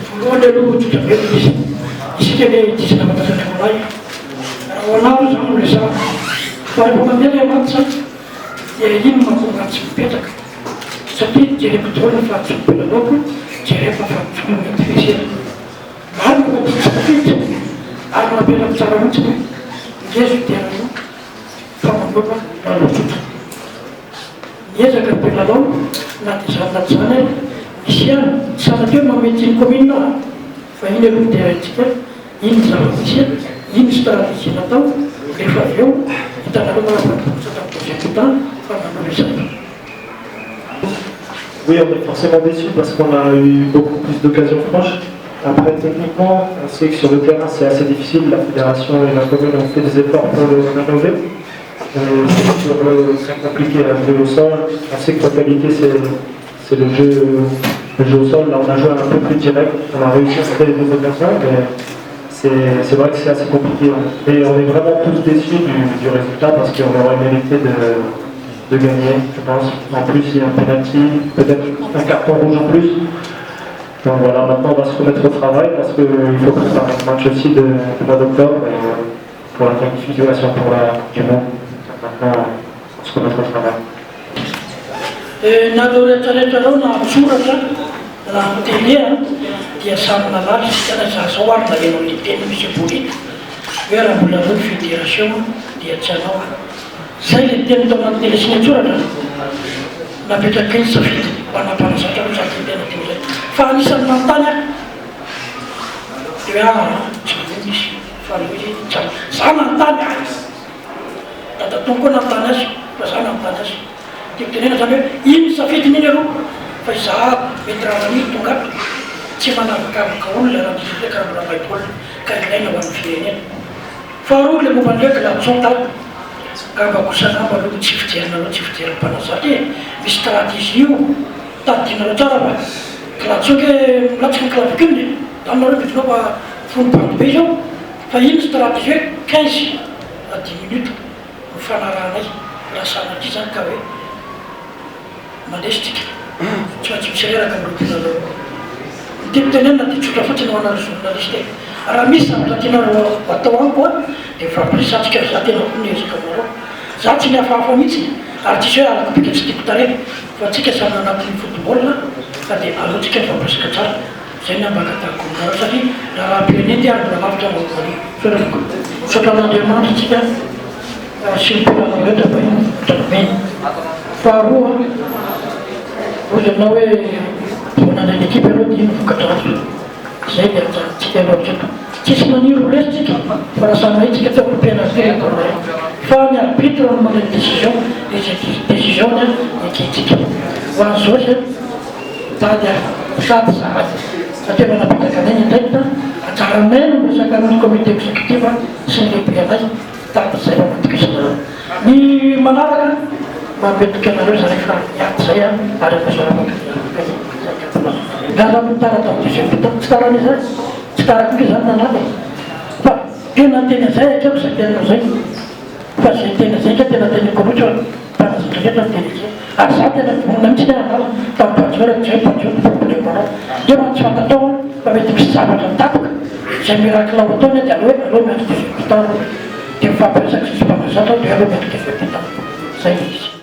voalohany aloha tsotra be izy isika le disina matasatranolay raha hoanaro zany no resaha fa rehefa mandeha le amatsa dia ino mahatonga tsy mipetraka satria jereko daola fa tsy mipelalaoko jereko fa tsy maro mampatitsapafity ary mampelako tsara mihitsy hoe ngezo dianao fa mamoaka lalotsotra miezaka mpelalao na dia zany na tsy zany misy ihany sanateo mamety ny commune fa iny aloha dia haintsika iny zava-misy iny stratégie natao rehefa avy eo hitanareo marapatsaka projet fa manao resaka. Oui, on est forcément déçus parce qu'on a eu beaucoup plus d'occasions franches. Après, techniquement, on sait que sur le terrain, c'est assez difficile. La fédération et la commune ont fait des efforts pour le rénover. C'est compliqué à jouer au sol. On sait que la qualité, c'est le jeu au sol. Là, on a joué un peu plus direct. On a réussi à créer des occasions, mais c'est vrai que c'est assez compliqué. Et on est vraiment tous déçus du résultat parce qu'on aurait mérité de gagner, je pense. En plus, il y a un penalty, peut-être un carton rouge en plus. Donc voilà, maintenant on va se remettre au travail parce qu'il faut préparer le match aussi du mois d'octobre pour la qualification pour la du monde. Maintenant, on va se remettre au travail. Naloretraretrareo na soratra raha télé dia samy nalala tena zazao ary nalenao ny teny misy bolita hoe raha mbola reo fédération dia tsy anao zay le teny tao anaty télé sy ny soratra napetraka iny safidy manampanazatra hoe sady tena teo zay fa anisan'ny manontany dia tsy misy fa hoe za nanontany dadatongo koa nanontany azy fa za nanontany azy tiako tenena zany hoe iny safidiny iny aloha fa iza mety raha nany tonga tsy manavakavaka olona raha misy karaha mbola baiboly ka ilaina ho amin'ny firenena faharoa le momba ndraiky latson tao gabakosanamba aloha tsy fijerina aloha tsy fijerina mpanazatra e misy stratégie io tadinareo tsara fa latson ke milatsika ny clavikune taminareo metinao fa folo bandy be zao fa iny stratégie hoe 15 à 10 minutes mifanarahanay raha sanatry zany ka hoe mandesitsika tsy maintsy misy reraka amropilalao nytiako tenenina dia tsotra fotsiny ho anareo journaliste raha misy zavatra tianareo atao any koa dia fampiresantsika za tena konezaka aminareo za tsy mihafahafa mihitsy ary tsisy hoe alako bika tsy tiako tare fa tsika samy anatin'ny football ka dia aloatsika ny fampiresaka tsara zay ny ambaka tahako aminareo satria raha pireneny ty ary mbola lavitra mavany sotran'andriamanitra tsika sy mpilalao rehetra fa iny trabeny faharoa ozy aminao hoe vonana ny ekipe aloha dia iny vokatra azo zay le ajantsika alohatrako tsisy maniry resitsika fa raha tsika tao penalty fa ny arbitre no manao décision décision ny ekitsika ho an'izao zay tady sady zahay satria manapetraka anay ny ndraikita atsaranay no resaka amin'ny comité exécutif sy ny lehibe anay tady zay no matikisana ny manaraka mapetrika anareo zay fa iaty zay ary masaramaka raha mitara tamin'izay tsy taran'izay tsy tarak'io zany nanala fa tena tena zay akeko zay tenanao zay fa zay tena zay ka tena tenako loatra mpanazatra rehetra tena zay ary za tena vonona mihitsy ny anala tamin'pajoerako zay pajoerako problemanao dia ma tsy fantatao fa mety misy zavatra mitapoka zay miracle ao ataony dia aloha hoe aloha miandro dia fampiresaka sy mpanazatra dia aloha miandro dia zay izy